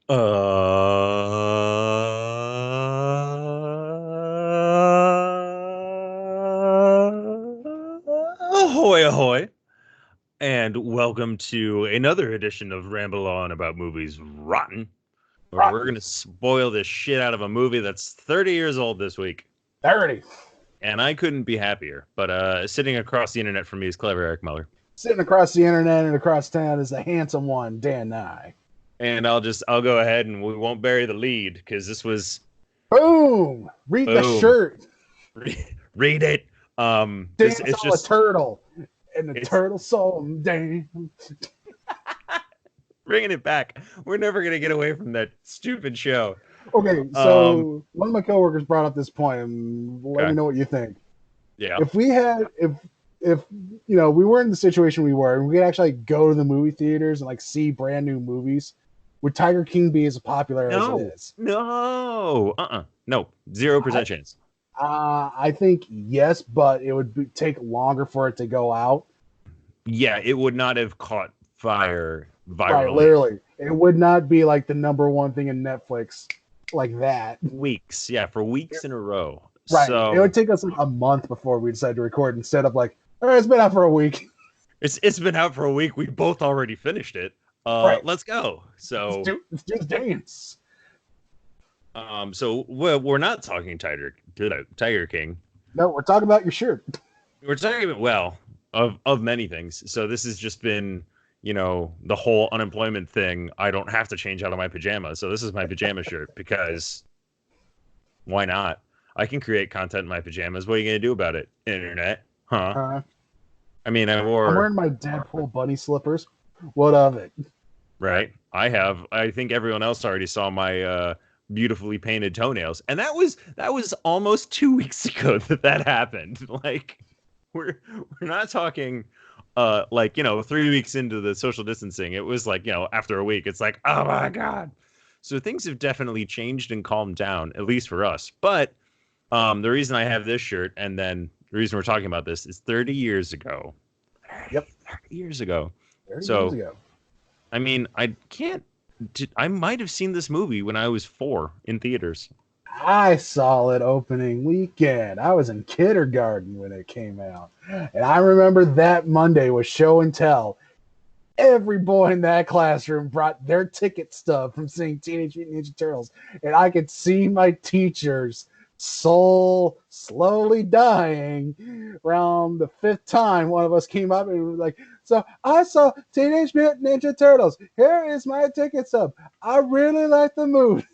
Ahoy, ahoy, and welcome to another edition of Ramble On About Movies Rotten, where we're Rotten going to spoil the shit out of a movie that's 30 years old this week. 30. And I couldn't be happier. But sitting across the internet from me is clever Eric Muller. Sitting across the internet and across town is the handsome one, Dan Nye. And I'll go ahead and we won't bury the lead because this was Boom! Read the boom. shirt. Read it. It's just a turtle. And the turtle saw him. Damn. Bringing it back. We're never going to get away from that stupid show. Okay, so one of my coworkers brought up this point, and let me know what you think. Yeah. If we were in the situation we were, and we could actually go to the movie theaters and see brand new movies, would Tiger King be as popular as it is? No. No. 0% chance. I think yes, but it would take longer for it to go out. Yeah, it would not have caught fire virally. Right, literally. It would not be like the number one thing in Netflix like that. Weeks. Yeah, for weeks in a row. Right. So, it would take us a month before we decide to record instead of all right, it's been out for a week. It's been out for a week. We both already finished it. Right. Let's go. So let's do the dance. So we're not talking Tiger King. No, we're talking about your shirt. We're talking about of many things. So this has just been, the whole unemployment thing. I don't have to change out of my pajamas. So this is my pajama shirt because why not? I can create content in my pajamas. What are you going to do about it? Internet. Huh? I mean, I'm wearing my Deadpool bunny slippers. What of it? Right. I think everyone else already saw my beautifully painted toenails. And that was almost 2 weeks ago that happened. We're not talking 3 weeks into the social distancing. It was after a week, it's like, oh my God. So things have definitely changed and calmed down, at least for us. But the reason I have this shirt and then the reason we're talking about this is 30 years ago. Yep. 30 years ago. 30 years ago. I mean, I might have seen this movie when I was 4 in theaters. I saw it opening weekend. I was in kindergarten when it came out. And I remember that Monday was show and tell. Every boy in that classroom brought their ticket stub from seeing Teenage Mutant Ninja Turtles. And I could see my teacher's soul slowly dying around the 5th time one of us came up and was like, so I saw Teenage Mutant Ninja Turtles. Here is my ticket stub. I really like the movie.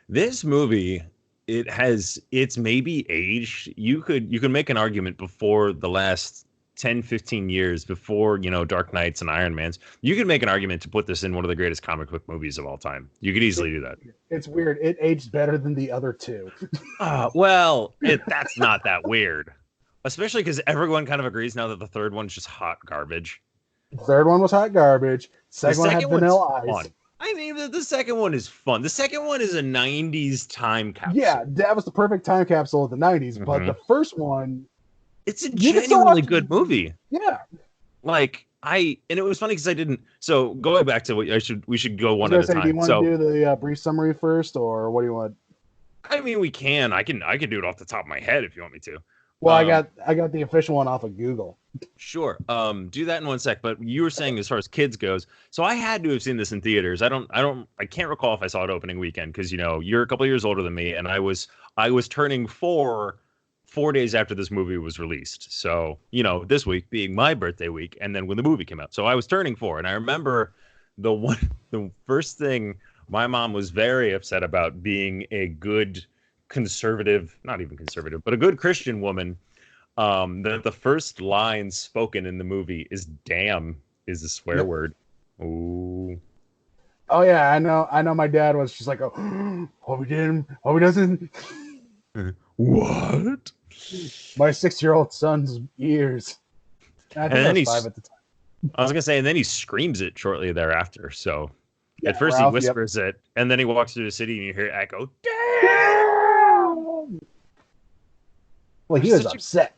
This movie, it's maybe aged. You could make an argument before the last 10, 15 years, before, Dark Knights and Iron Mans. You could make an argument to put this in one of the greatest comic book movies of all time. You could easily do that. It's weird. It aged better than the other two. That's not that weird. Especially because everyone kind of agrees now that the third one's just hot garbage. The third one was hot garbage. Second one had Vanilla Ice. Fun. I mean, the second one is fun. The second one is a 90s time capsule. Yeah, that was the perfect time capsule of the 90s. Mm-hmm. But the first one... It's a genuinely good movie. Yeah. And it was funny because I didn't... So, going back to what we should go one at a time. Do you want to do the brief summary first, or what do you want? I mean, we can. I can do it off the top of my head if you want me to. Well, I got the official one off of Google. Sure. Do that in one sec. But you were saying as far as kids goes, so I had to have seen this in theaters. I can't recall if I saw it opening weekend because you're a couple of years older than me, and I was turning 4 days after this movie was released. So this week being my birthday week, and then when the movie came out, so I was turning 4, and I remember the first thing my mom was very upset about being a good conservative, not even conservative, but a good Christian woman, that the first line spoken in the movie is "damn" is a swear word. Ooh. Oh yeah, I know. My dad was just like, "Oh, hope he didn't. Hope he doesn't." What? My 6-year-old son's ears. I think I was 5 at the time. I was gonna say, and then he screams it shortly thereafter. So at first Ralph, he whispers it, and then he walks through the city, and you hear it echo, "Damn!" Well, he was upset.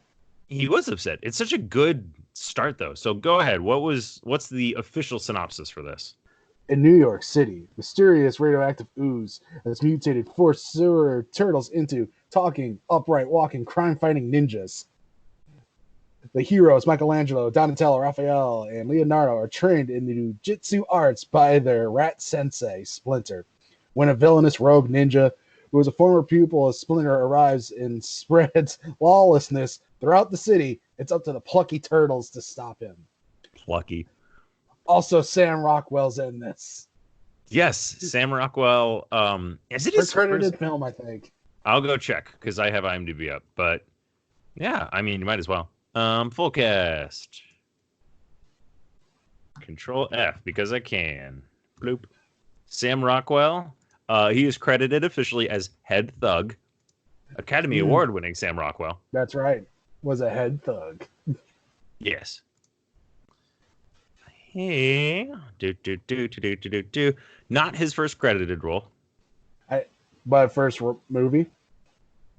He was upset. It's such a good start, though. So go ahead. What's the official synopsis for this? In New York City, mysterious radioactive ooze has mutated four sewer turtles into talking, upright walking, crime fighting ninjas. The heroes, Michelangelo, Donatello, Raphael, and Leonardo, are trained in the jitsu arts by their rat sensei, Splinter. When a villainous rogue ninja, who is a former pupil of Splinter, arrives and spreads lawlessness throughout the city, it's up to the plucky turtles to stop him. Plucky. Also, Sam Rockwell's in this. Yes, Sam Rockwell. Is it his credited film? I think. I'll go check because I have IMDb up. But yeah, I mean, you might as well. Full cast. Control F because I can. Bloop. Sam Rockwell. He is credited officially as Head Thug. Academy Award winning Sam Rockwell. That's right. Was a head thug. Yes. Hey. Do. Not his first credited role. But first movie?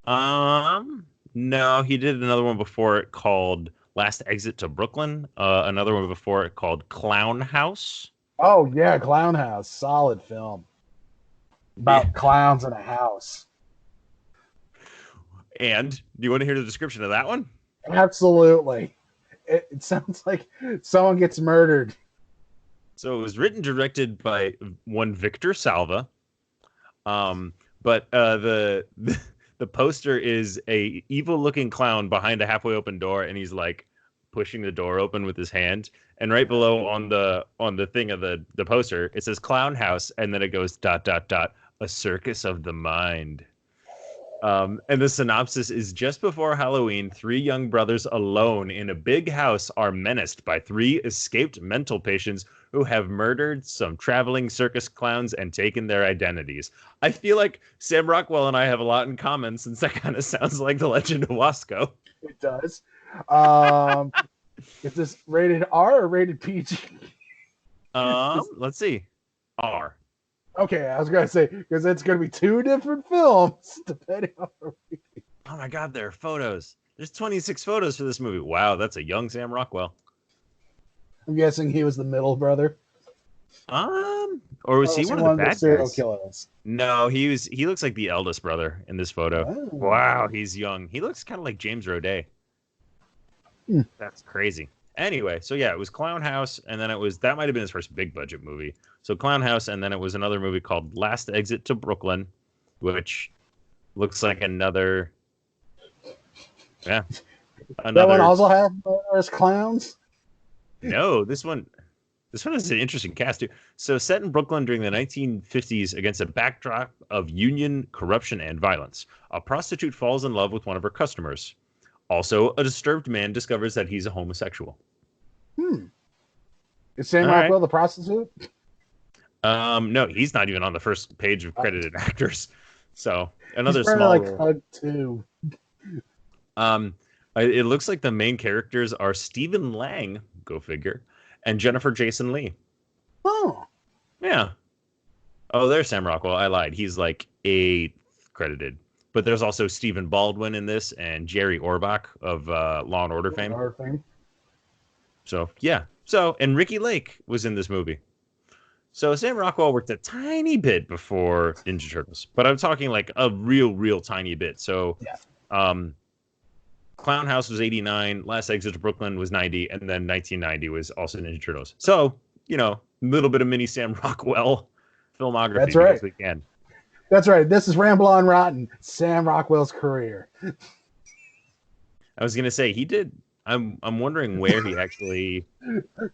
No, he did another one before it called Last Exit to Brooklyn. Another one before it called Clown House. Oh, yeah, Clown House. Solid film. About clowns in a house. And do you want to hear the description of that one? Absolutely. It sounds like someone gets murdered. So it was written, directed by one Victor Salva. But the poster is a evil-looking clown behind a halfway open door, and he's like pushing the door open with his hand. And right below on the thing of the poster, it says Clown House, and then it goes ... a circus of the mind. And the synopsis is: just before Halloween, three young brothers alone in a big house are menaced by three escaped mental patients who have murdered some traveling circus clowns and taken their identities. I feel like Sam Rockwell and I have a lot in common, since that kind of sounds like The Legend of Wasco. It does. Is this rated R or rated PG? Let's see. R. Okay, I was going to say, because it's going to be two different films, depending on the movie. Oh my God, there are photos. There's 26 photos for this movie. Wow, that's a young Sam Rockwell. I'm guessing he was the middle brother. Or was he one of the bad serial guys? killers? No, he looks like the eldest brother in this photo. Oh. Wow, he's young. He looks kind of like James Roday. That's crazy. Anyway, so yeah, it was Clown House, and then that might have been his first big budget movie. So Clown House, and then it was another movie called Last Exit to Brooklyn, which looks like another. Yeah. That one also had murderous clowns? No, this one has an interesting cast too. So set in Brooklyn during the 1950s against a backdrop of union corruption and violence, a prostitute falls in love with one of her customers. Also, a disturbed man discovers that he's a homosexual. Is Sam Rockwell the prostitute? No, he's not even on the first page of credited actors. So another he's small like role. Hug too. It looks like the main characters are Stephen Lang, go figure, and Jennifer Jason Leigh. Oh. Yeah. Oh, there's Sam Rockwell. I lied. He's like 8th credited. But there's also Stephen Baldwin in this and Jerry Orbach of Law and Order fame. So, yeah. And Ricky Lake was in this movie. So Sam Rockwell worked a tiny bit before Ninja Turtles. But I'm talking like a real tiny bit. So, Clown House was 89, Last Exit to Brooklyn was 90, and then 1990 was also Ninja Turtles. So, a little bit of mini Sam Rockwell filmography. That's right. We can. That's right. This is Ramble on Rotten, Sam Rockwell's career. I was gonna say he did. I'm wondering where he actually.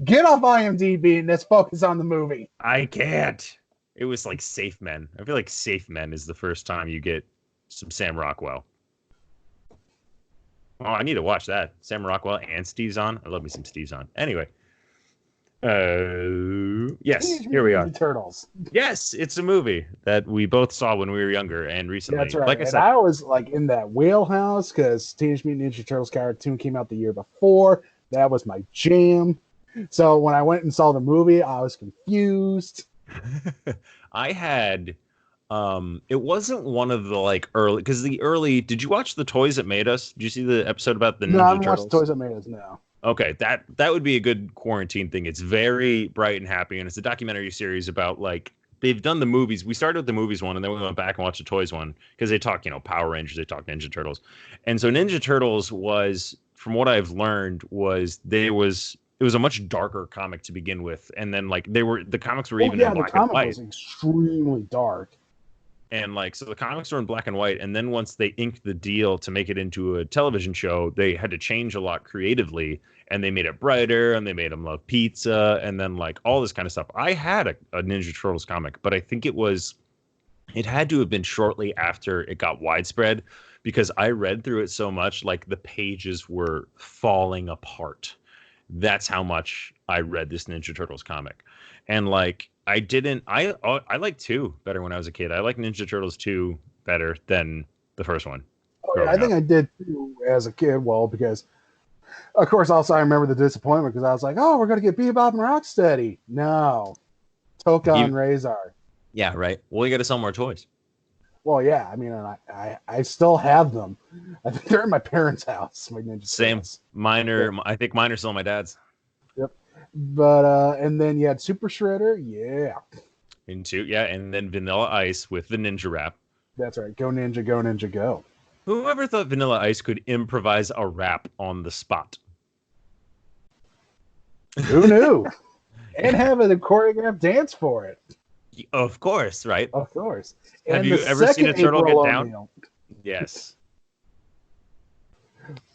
Get off IMDb and let's focus on the movie. I can't. It was like Safe Men. I feel like Safe Men is the first time you get some Sam Rockwell. Oh, I need to watch that. Sam Rockwell and Steve Zahn. I love me some Steve Zahn. Anyway. Yes, here we are. Turtles. Yes, it's a movie that we both saw when we were younger and recently. That's right. Like I said, I was like in that wheelhouse because Teenage Mutant Ninja Turtles cartoon came out the year before. That was my jam. So when I went and saw the movie, I was confused. I had it wasn't one of the like early, because the early, did you watch The Toys That Made Us? Did you see the episode about the Ninja No, I haven't Turtles? watched The Toys That Made Us now. Okay, that would be a good quarantine thing. It's very bright and happy, and it's a documentary series about like they've done the movies. We started with the movies one, and then we went back and watched the toys one because they talk, Power Rangers, they talk Ninja Turtles, and so Ninja Turtles was, from what I've learned, it was a much darker comic to begin with, and then like the comics were even in The black and comic white. was extremely dark. And like, so the comics were in black and white. And then once they inked the deal to make it into a television show, they had to change a lot creatively, and they made it brighter, and they made them love pizza, and then like all this kind of stuff. I had a Ninja Turtles comic, but I think it had to have been shortly after it got widespread, because I read through it so much, like the pages were falling apart. That's how much I read this Ninja Turtles comic. And like, I liked 2 better when I was a kid. I like Ninja Turtles 2 better than the first one. Oh, yeah, I think I did too as a kid. Well, because of course, also I remember the disappointment because I was like, "Oh, we're gonna get Bebop and Rocksteady." No, Toka and Razor. Yeah, right. Well, you got to sell more toys. Well, yeah, I mean, I still have them. I think they're in my parents' house. My Ninja Same. Turtles. I think mine are still my dad's. Yep. But and then you had Super Shredder. Yeah. And then Vanilla Ice with the ninja rap. That's right. Go Ninja, go Ninja, go. Whoever thought Vanilla Ice could improvise a rap on the spot? Who knew? And have a choreographed dance for it. Of course, right? Of course. Have you ever seen a turtle get down? Yes.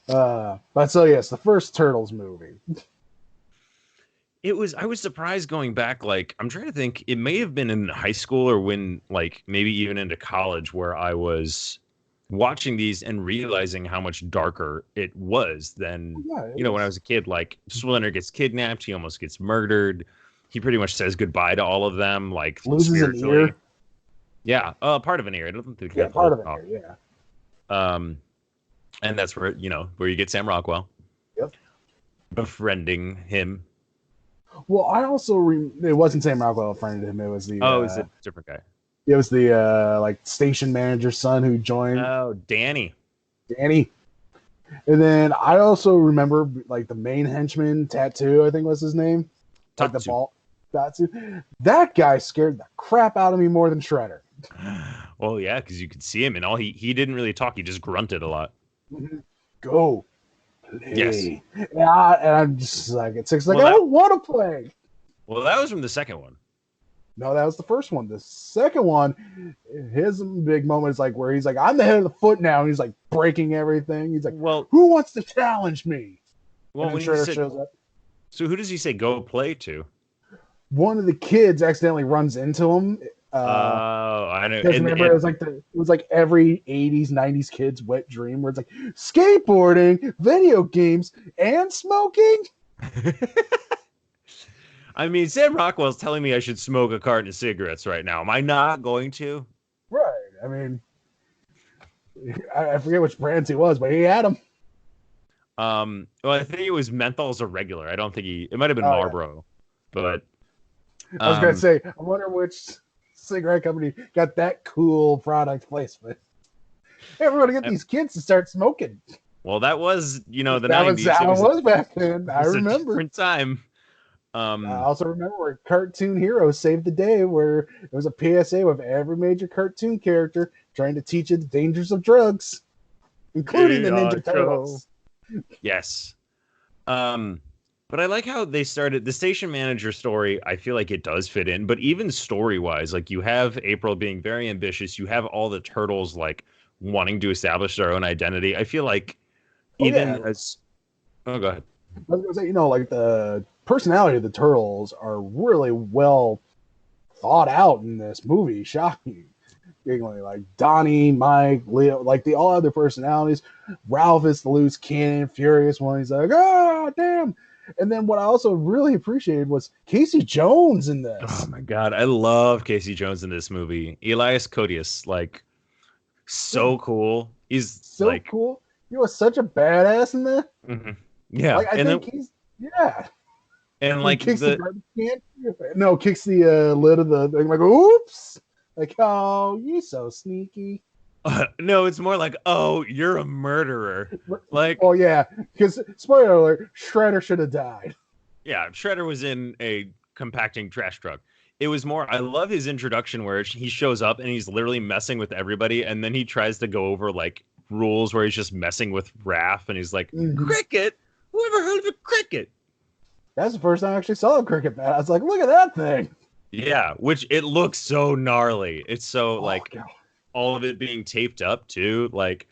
But so yes, the first Turtles movie. I was surprised going back. Like, I'm trying to think, it may have been in high school or when, like, maybe even into college, where I was watching these and realizing how much darker it was than, when I was a kid. Like, Splinter gets kidnapped, he almost gets murdered. He pretty much says goodbye to all of them, like, loses an ear. Yeah, part of an ear. I don't think part of an ear, yeah. And that's where, where you get Sam Rockwell. Yep. Befriending him. Well, I also it wasn't Sam Rockwell befriended him. It was the it was a different guy. It was the like station manager's son who joined. Oh, Danny. And then I also remember like the main henchman, Tattoo, I think was his name. Like the ball. Tattoo. That guy scared the crap out of me more than Shredder. Well, yeah, because you could see him, and he didn't really talk. He just grunted a lot. Go. Play. Yes. Yeah, and I'm just like, at 6, like, I don't want to play. Well, that was from the second one. No, that was the first one. The second one, his big moment is like where he's like, I'm the head of the foot now, and he's like breaking everything. He's like, well, who wants to challenge me? Well, when Shredder shows up. So who does he say go play to? One of the kids accidentally runs into him. I know. Because remember, it was like every 80s, 90s kid's wet dream where it's like skateboarding, video games, and smoking. I mean, Sam Rockwell's telling me I should smoke a carton of cigarettes right now. Am I not going to? Right. I mean, I forget which brands he was, but he had them. Well, I think it was Menthol's a regular. I don't think it might have been Marlboro, but I was gonna say, I wonder which cigarette company got that cool product placement. Hey, we're gonna get these kids to start smoking. Well, that was, the 90s. That was how it was back then. I remember. A different time. I also remember where Cartoon Heroes saved the day, where it was a PSA with every major cartoon character trying to teach you the dangers of drugs, including the Ninja Turtles. Yes. But I like how they started the station manager story. I feel like it does fit in, but even story wise, like you have April being very ambitious. You have all the turtles like wanting to establish their own identity. I feel like go ahead. I was gonna say, like the personality of the turtles are really well thought out in this movie. Shockingly, like Donnie, Mike, Leo, like the all other personalities. Ralph is the loose cannon, furious one. He's like, oh damn. And then what I also really appreciated was Casey Jones in this. Oh my god, I love Casey Jones in this movie. Elias Koteas, like, so cool. He's so like, cool. He was such a badass in that. Mm-hmm. Yeah, like, I think he's And like kicks the lid of the thing. Like, oops. Like, oh, you're so sneaky. No, it's more like, oh, you're a murderer. Like, Oh yeah, because spoiler alert, Shredder should have died. yeah, Shredder was in a compacting trash truck. It was more, I love his introduction where he shows up and he's literally messing with everybody. And then he tries to go over like rules where he's just messing with Raph. And he's like, Mm-hmm. cricket? Who ever heard of a cricket? That's the first time I actually saw a cricket bat. I was like, look at that thing. Yeah, which it looks so gnarly. It's so Oh like god. all of it being taped up too. Like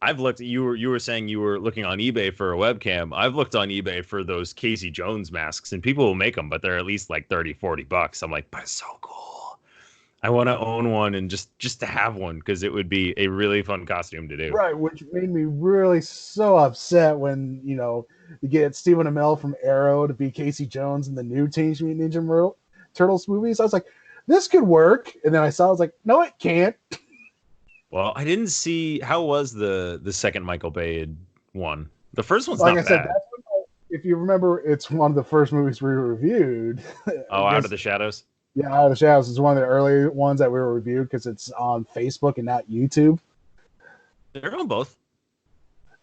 I've looked. You were saying you were looking on eBay for a webcam. I've looked on eBay for those Casey Jones masks, and people will make them, but they're at least like 30-40 bucks. I'm like, but it's so cool. I want to own one and just to have one because it would be a really fun costume to do. Right, which made me really so upset when, you get Stephen Amell from Arrow to be Casey Jones in the new Teenage Mutant Ninja Turtles movies. I was like, this could work. And then I saw, I was like, no, it can't. Well, I didn't see how was the second Michael Bay one. The first one's Like not I said, bad. if you remember, it's one of the first movies we reviewed. Oh, Out of the Shadows. Yeah, Out of the Shadows is one of the early ones that we reviewed because it's on Facebook and not YouTube. They're on both.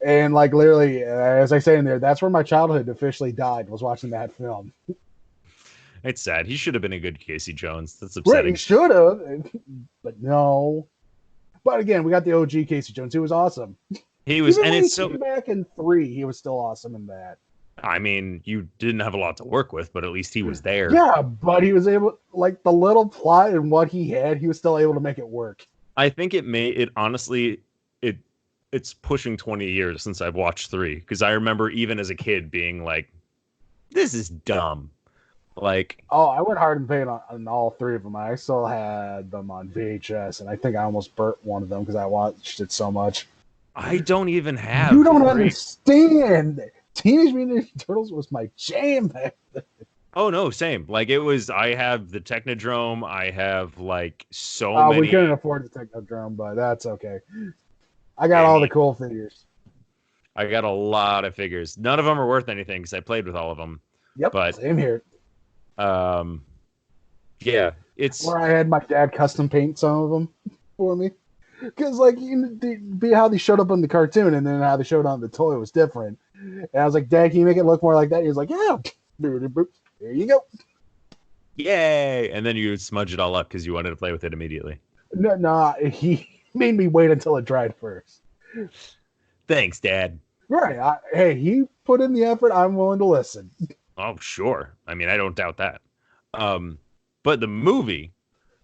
And like literally, as I say in there, that's where my childhood officially died, was watching that film. It's sad. He should have been a good Casey Jones. That's Right, he upsetting. should have, but no. But again, we got the OG Casey Jones. He was awesome. He was, Even and when he it's so. came back in 3, he was still awesome in that. I mean, you didn't have a lot to work with, but at least he was there. Yeah, but he was able, like the little plot and what he had, he was still able to make it work. I think it honestly it's pushing 20 years since I've watched 3 because I remember even as a kid being like, this is dumb. Like, Oh, I went hard and paid on all 3 of them. I still had them on VHS, and I think I almost burnt one of them because I watched it so much. I don't even have You don't 3. understand. Teenage Mutant Ninja Turtles was my jam back then. Oh no, same. Like it was. I have the Technodrome. I have like so We many. couldn't afford the Technodrome, but that's okay. I got all the cool figures. I got a lot of figures. None of them are worth anything because I played with all of them. Yep, But same here. Yeah, it's Where I had my dad custom paint some of them for me. Because, like, how they showed up on the cartoon and then how they showed on the toy was different. And I was like, Dad, can you make it look more like that? He was like, yeah. There you go. yay, and then you would smudge it all up because you wanted to play with it immediately. No, he made me wait until it dried first. Thanks, Dad. Right. Hey, he put in the effort. I'm willing to listen. Oh, sure. I mean, I don't doubt that. But the movie,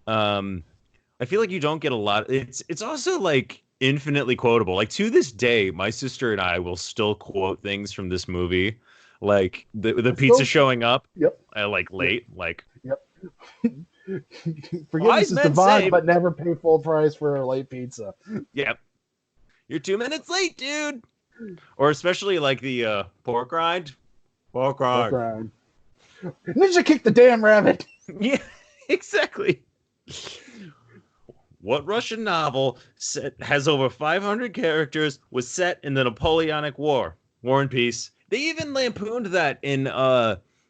I feel like you don't get a lot. It's also like infinitely quotable. Like to this day, my sister and I will still quote things from this movie, like the pizza showing up. Yep. Like late. Like. Yep. Forgiveness is divine, but never pay full price for a late pizza. Yep. You're 2 minutes late, dude. Or especially like the pork rind. Pork rind. Ninja kick the damn rabbit. Yeah, exactly. What Russian novel has over 500 characters, was set in the Napoleonic War? War and Peace. They even lampooned that in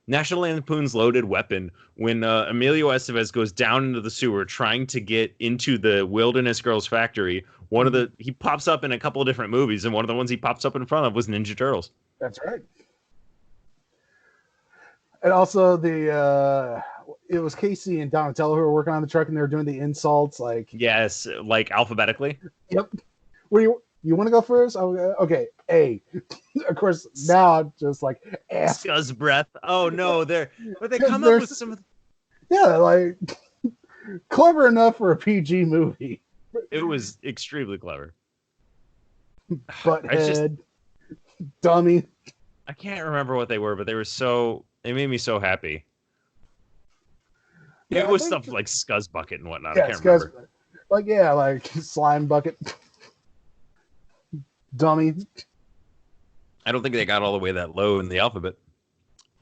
National Lampoon's Loaded Weapon when Emilio Estevez goes down into the sewer trying to get into the Wilderness Girls factory. He pops up in a couple of different movies, and one of the ones he pops up in front of was Ninja Turtles. That's right. And also it was Casey and Donatello who were working on the truck, and they were doing the insults, like yes, like alphabetically. Yep. Where you want to go first? Okay, A. Of course, now I'm just like F. Scuzz breath. Oh no, they come up with some. Yeah, like clever enough for a PG movie. It was extremely clever. Butthead, dummy. I can't remember what they were, but they made me so happy. Yeah, it was stuff like Scuzz Bucket and whatnot. Yeah, I can't remember. Like Slime Bucket. Dummy. I don't think they got all the way that low in the alphabet.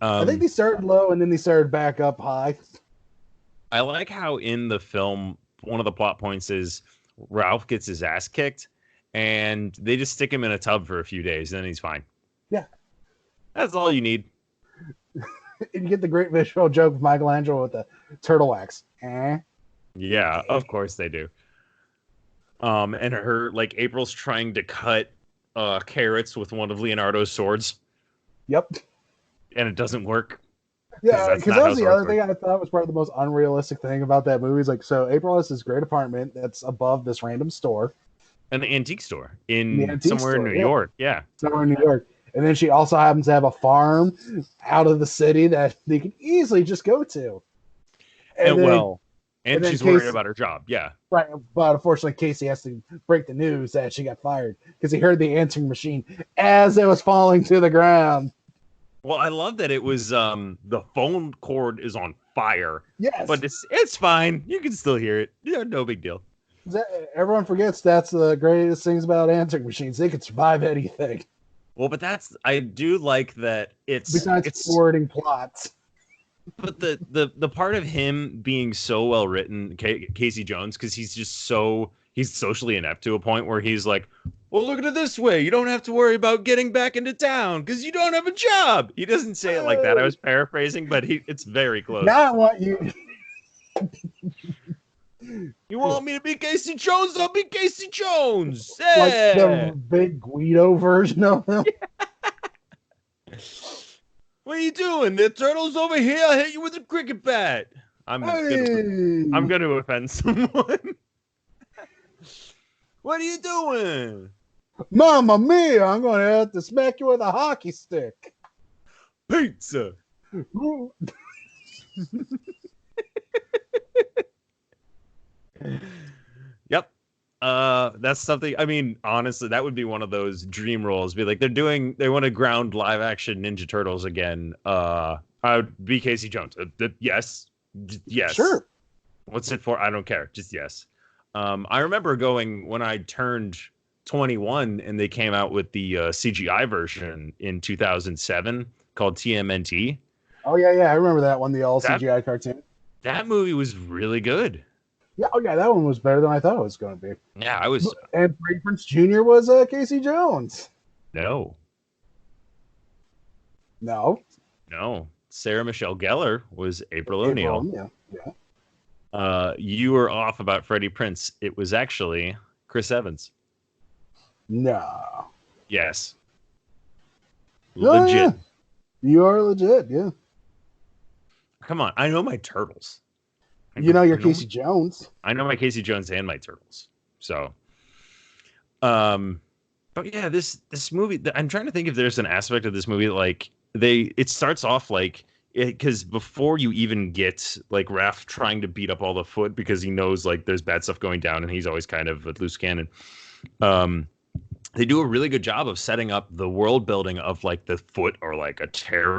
I think they started low and then they started back up high. I like how in the film, one of the plot points is Ralph gets his ass kicked and they just stick him in a tub for a few days and then he's fine. Yeah. That's all you need. And you get the great visual joke of Michelangelo with the turtle wax. Yeah, of course they do. And her like April's trying to cut carrots with one of Leonardo's swords, Yep. and it doesn't work because Yeah, that's because not that how was the swords other work. thing I thought was probably the most unrealistic thing about that movie. Is like, so April has this great apartment that's above this random store, An antique store the in antique somewhere in store, New yeah, York. Yeah. somewhere in New York. And then she also happens to have a farm out of the city that they could easily just go to. And And then, well, and and then she's worried Casey, about her job. Yeah. right? But unfortunately, Casey has to break the news that she got fired because he heard the answering machine as it was falling to the ground. Well, I love that it was the phone cord is on fire, Yes, but it's fine. You can still hear it. Yeah, no big deal. everyone forgets that's the greatest things about answering machines. They can survive anything Well, but that's I do like that besides it's forwarding plots. but the part of him being so well written, Casey Jones, because he's socially inept to a point where he's like, well, look at it this way. You don't have to worry about getting back into town because you don't have a job. He doesn't say it like that. I was paraphrasing, but it's very close. Now I want you. You want me to be Casey Jones? I'll be Casey Jones. Like Yeah. the big Guido version of him. What are you doing? The turtle's over here. I'll hit you with a cricket bat. I'm Hey, gonna offend someone. What are you doing? Mamma Mia! I'm going to have to smack you with a hockey stick. Pizza. Yep. That's something. I mean, honestly, that would be one of those dream roles. Be like, they want to ground live action Ninja Turtles again. I would be Casey Jones. Yes, yes. Sure. What's it for? I don't care. Just yes. I remember going when I turned 21 and they came out with the CGI version in 2007 called TMNT. Oh yeah. I remember that one, the all That CGI cartoon. that movie was really good. Yeah, oh yeah, that one was better than I thought it was going to be. Yeah, I was And Freddie Prinze Jr. was Casey Jones. no. No, No, Sarah Michelle Gellar was April April. O'Neil. Yeah. You were off about Freddie Prinze. It was actually Chris Evans. No. Yes, Oh, legit. yeah. You are legit. Yeah. Come on, I know my turtles. You know your Casey Jones. I know my Casey Jones and my turtles. So, but yeah, this movie. I'm trying to think if there's an aspect of this movie that, like it starts off like because before you even get like Raph trying to beat up all the foot because he knows like there's bad stuff going down and he's always kind of a loose cannon. They do a really good job of setting up the world building of like the foot or like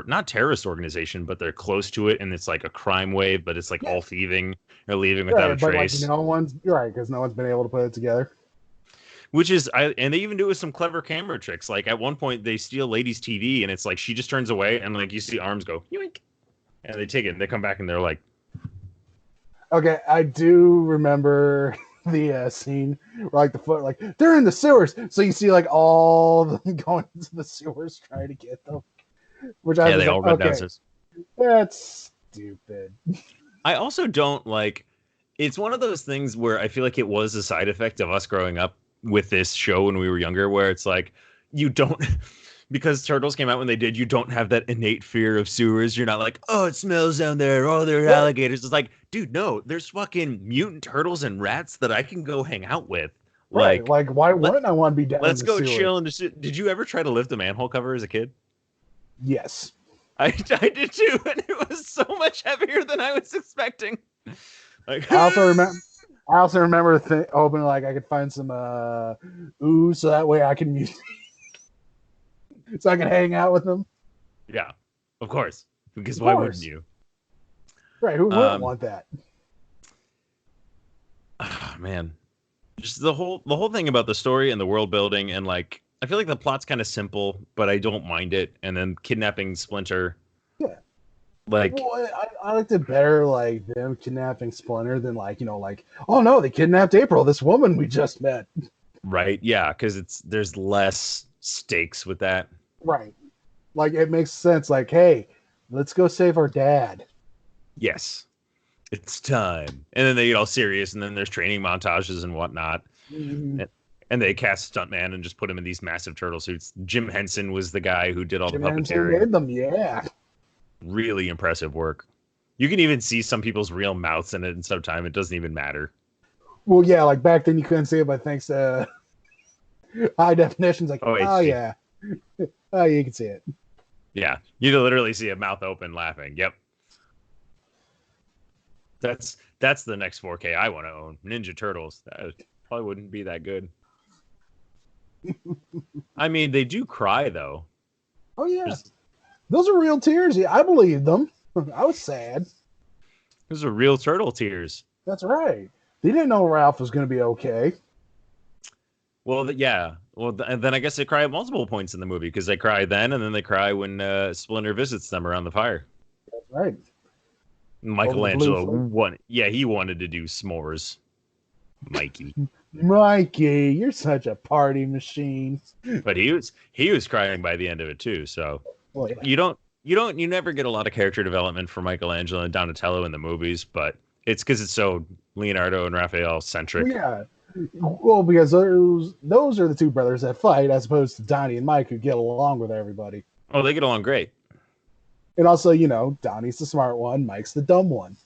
not terrorist organization, but they're close to it and it's like a crime wave, but it's like all thieving or leaving without a But trace. like no one's right because no one's been able to put it together. Which is, and they even do it with some clever camera tricks. Like at one point, they steal Lady's TV, and it's like she just turns away, and like you see arms go yoink, and they take it, and they come back, and they're like, Okay, I do remember the scene where like the foot, like they're in the sewers, so you see like all them going into the sewers trying to get them. Which I yeah, was they like, all run okay, downstairs. that's stupid. I also don't like. It's one of those things where I feel like it was a side effect of us growing up with this show when we were younger, where it's like you don't. Because Turtles came out when they did, you don't have that innate fear of sewers. You're not like, oh, it smells down there. Oh, there are alligators. It's like, dude, no, there's fucking mutant turtles and rats that I can go hang out with. Right? Like, Like, why wouldn't I want to be down in let's the go sewer? chill. Did you ever try to lift a manhole cover as a kid? Yes. I did too, and it was so much heavier than I was expecting. Like, I also remember. I also remember hoping like I could find some ooze so that way I can use, so I can hang out with them. yeah, of course. Because Of why course. wouldn't you? Right? Who wouldn't want that? Man, just the whole thing about the story and the world building and like I feel like the plot's kind of simple, but I don't mind it. And then kidnapping Splinter, Yeah. like Well, I liked it better like them kidnapping Splinter than like like oh no they kidnapped April, this woman we just met. right, yeah, because there's less stakes with that. Right. Like it makes sense. Like hey, let's go save our dad. Yes, it's time. And then they get all serious, and then there's training montages and whatnot. Mhm. And they cast stuntman and just put him in these massive turtle suits. Jim Henson was the guy who did all the Jim Henson puppeteering. made them, yeah. Really impressive work. You can even see some people's real mouths in it, and sometimes it doesn't even matter. Well, yeah, like back then you couldn't see it, but thanks to high definition's like, Oh, oh HD. yeah, oh you can see it. Yeah, you can literally see a mouth open laughing. Yep. That's the next 4K I want to own. Ninja Turtles. That probably wouldn't be that good. I mean, they do cry though. Oh yeah, There's, those are real tears. Yeah, I believed them. I was sad. those are real turtle tears. That's right. They didn't know Ralph was going to be okay. Well, yeah. Well, and then I guess they cry at multiple points in the movie because they cry then, and then they cry when Splinter visits them around the fire. That's right. Michelangelo he wanted to do s'mores. Mikey. Mikey, you're such a party machine. But he was crying by the end of it too. So Oh, yeah. you never get a lot of character development for Michelangelo and Donatello in the movies, but it's because it's so Leonardo and Raphael centric. Yeah. Well, because those are the two brothers that fight, as opposed to Donnie and Mike, who get along with everybody. Oh, they get along great. And also, Donnie's the smart one, Mike's the dumb one.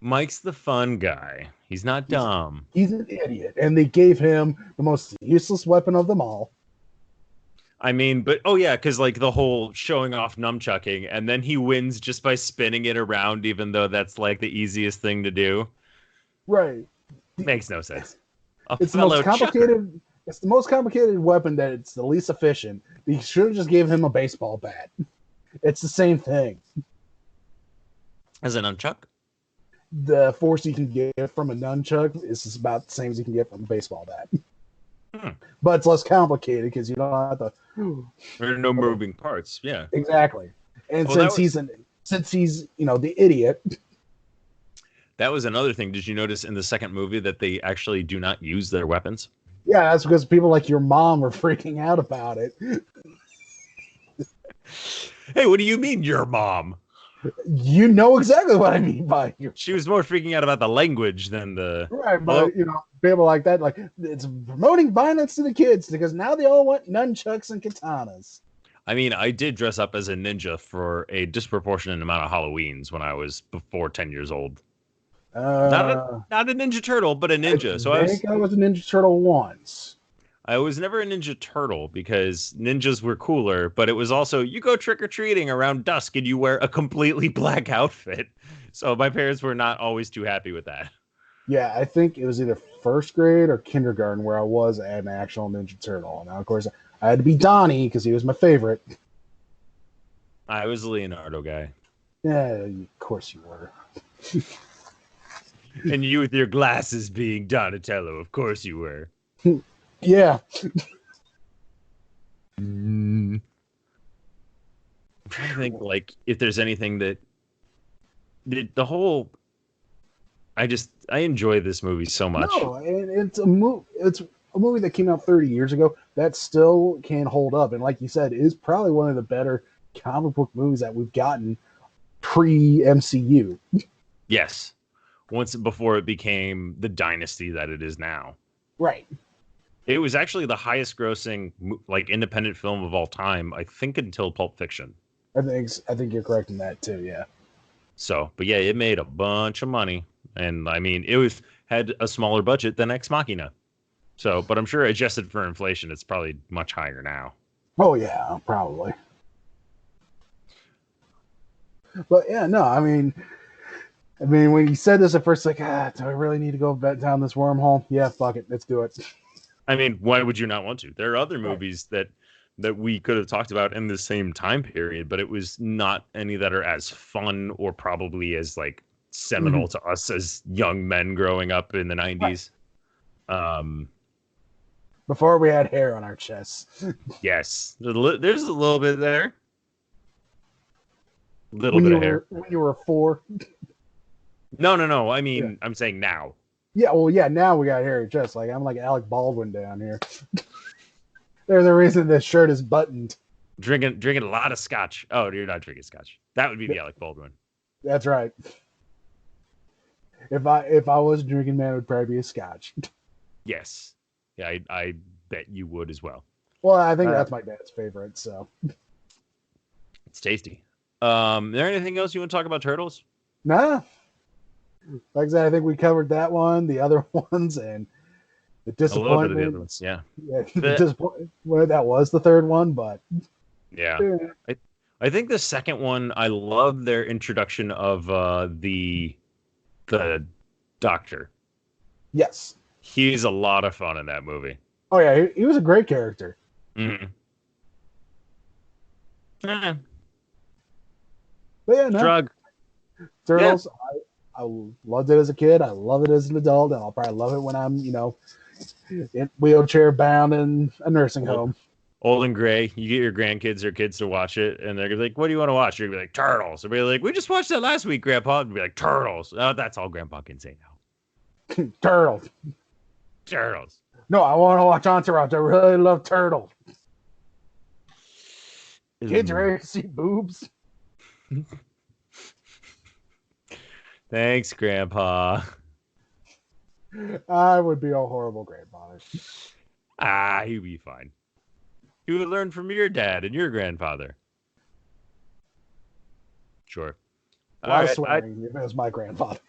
Mike's the fun guy. He's not dumb. He's an idiot, and they gave him the most useless weapon of them all. I mean, but oh yeah, because like the whole showing off nunchucking, and then he wins just by spinning it around, even though that's like the easiest thing to do. Right. Makes no sense. It's the most complicated. It's the most complicated weapon that it's the least efficient. You should have just gave him a baseball bat. It's the same thing. As a nunchuck? The force you can get from a nunchuck is about the same as you can get from a baseball bat. But it's less complicated because you don't have to. There are no moving parts. Yeah, exactly. And well, since he's the idiot. That was another thing. Did you notice in the second movie that they actually do not use their weapons? Yeah, that's because people like your mom are freaking out about it. Hey, what do you mean, your mom? You know exactly what I mean by you. She was more freaking out about the language than the... Right, but, people like that, like, it's promoting violence to the kids because now they all want nunchucks and katanas. I mean, I did dress up as a ninja for a disproportionate amount of Halloweens when I was before 10 years old. Not a Ninja Turtle, but a ninja. I was a Ninja Turtle once. I was never a Ninja Turtle because ninjas were cooler, but it was also, you go trick-or-treating around dusk and you wear a completely black outfit. So my parents were not always too happy with that. Yeah, I think it was either first grade or kindergarten where I was an actual Ninja Turtle. Now, of course, I had to be Donnie because he was my favorite. I was a Leonardo guy. Yeah, of course you were. And you with your glasses being Donatello, of course you were. Yeah. I'm trying to think, like, if there's anything that the whole. I enjoy this movie so much. No, and it's a movie that came out 30 years ago that still can hold up, and like you said, is probably one of the better comic book movies that we've gotten pre-MCU. Yes, before it became the dynasty that it is now. Right. It was actually the highest grossing like independent film of all time, I think, until Pulp Fiction. I think you're correct in that too, yeah. So, but yeah, it made a bunch of money. And I mean, had a smaller budget than Ex Machina. So, but I'm sure adjusted for inflation, it's probably much higher now. Oh yeah, probably. But yeah, no, I mean, when you said this at first, like, do I really need to go down this wormhole? Yeah, fuck it, let's do it. I mean, why would you not want to? There are other movies that we could have talked about in the same time period, but it was not any that are as fun or probably as like seminal to us as young men growing up in the 90s. Right. Before we had hair on our chests. Yes, there's a little bit there. Little bit of hair. When you were 4. No. I mean, I'm saying now. Yeah, well, yeah, now we got hair chest. Like, I'm like Alec Baldwin down here. There's a reason this shirt is buttoned. Drinking a lot of scotch. Oh, you're not drinking scotch. That would be the Alec Baldwin. That's right. If I was a drinking man, it would probably be a scotch. Yes. Yeah, I bet you would as well. Well, I think that's my dad's favorite. So It's tasty. Is there anything else you want to talk about Turtles? nah, like I said, I think we covered that one, the other ones, and the A little bit of the other disappointment. ones, yeah. Yeah, the disappointment. Well, that was the third one, but Yeah. I think the second one, I love their introduction of the doctor. yes. He's a lot of fun in that movie. Oh yeah, he was a great character. Mm-hmm. But yeah, no. Drug. Turtles. I loved it as a kid. I love it as an adult, and I'll probably love it when I'm, in wheelchair bound in a nursing home. Old and gray. You get your grandkids or kids to watch it, and they're gonna be like, "What do you want to watch?" You're gonna be like, "Turtles." They'll be like, "We just watched that last week, Grandpa." And be like, "Turtles." Oh, that's all Grandpa can say now. Turtles. Turtles. No, I want to watch Entourage. I really love Turtles. Kids ready to see boobs? Thanks, Grandpa. I would be a horrible grandfather. He'd be fine. You would learn from your dad and your grandfather. Sure. A lot of swearing if it was my grandfather.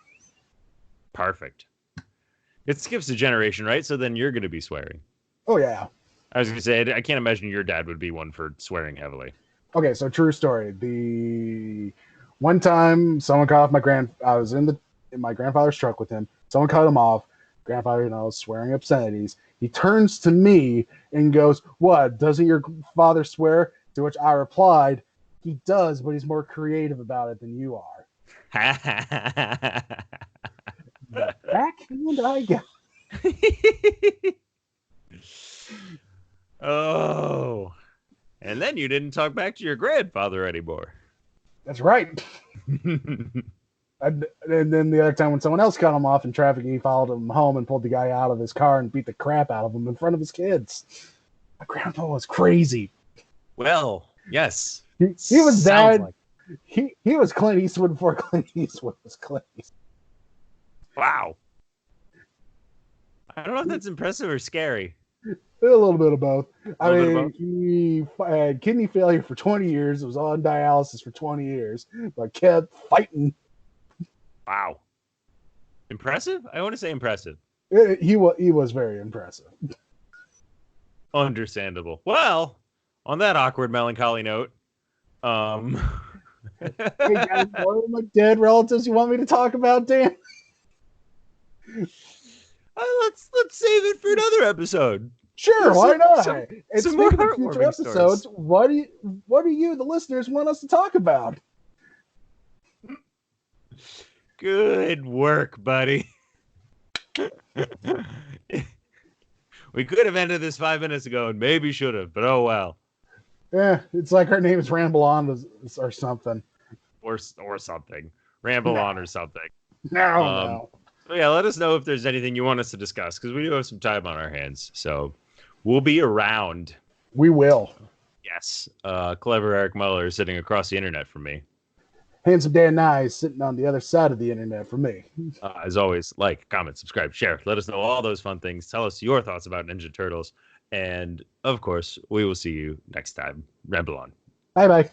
Perfect. It skips a generation, right? So then you're going to be swearing. Oh, yeah. I was going to say, I can't imagine your dad would be one for swearing heavily. Okay, so true story. The one time someone cut off I was in my grandfather's truck with him. Someone cut him off. Grandfather, swearing obscenities. He turns to me and goes, "What? Doesn't your father swear?" To which I replied, "He does, but he's more creative about it than you are." The backhand I got. Oh. And then you didn't talk back to your grandfather anymore. That's right. And then the other time when someone else cut him off in traffic, he followed him home and pulled the guy out of his car and beat the crap out of him in front of his kids. My grandpa was crazy. Well, yes. He was that. Like... He was Clint Eastwood before Clint Eastwood was Clint Eastwood. Wow. I don't know if that's impressive or scary. A little bit of both. I mean, he had kidney failure for 20 years. Was on dialysis for 20 years, but kept fighting. Wow. Impressive? I want to say impressive. He was very impressive. Understandable. Well, on that awkward, melancholy note, hey guys, what are my dead relatives you want me to talk about, Dan? Let's save it for another episode. Sure, why not? And speaking of future episodes, stories. What do you, the listeners, want us to talk about? Good work, buddy. We could have ended this 5 minutes ago and maybe should have, but oh well. Yeah, it's like our name is Ramble On or something. Or something. Ramble On or something. No. So yeah, let us know if there's anything you want us to discuss, because we do have some time on our hands. So we'll be around. We will. Yes. Clever Eric Muller is sitting across the internet from me. Handsome Dan Nye is sitting on the other side of the internet from me. As always, like, comment, subscribe, share. Let us know all those fun things. Tell us your thoughts about Ninja Turtles. And, of course, we will see you next time. Ramble on. Bye-bye.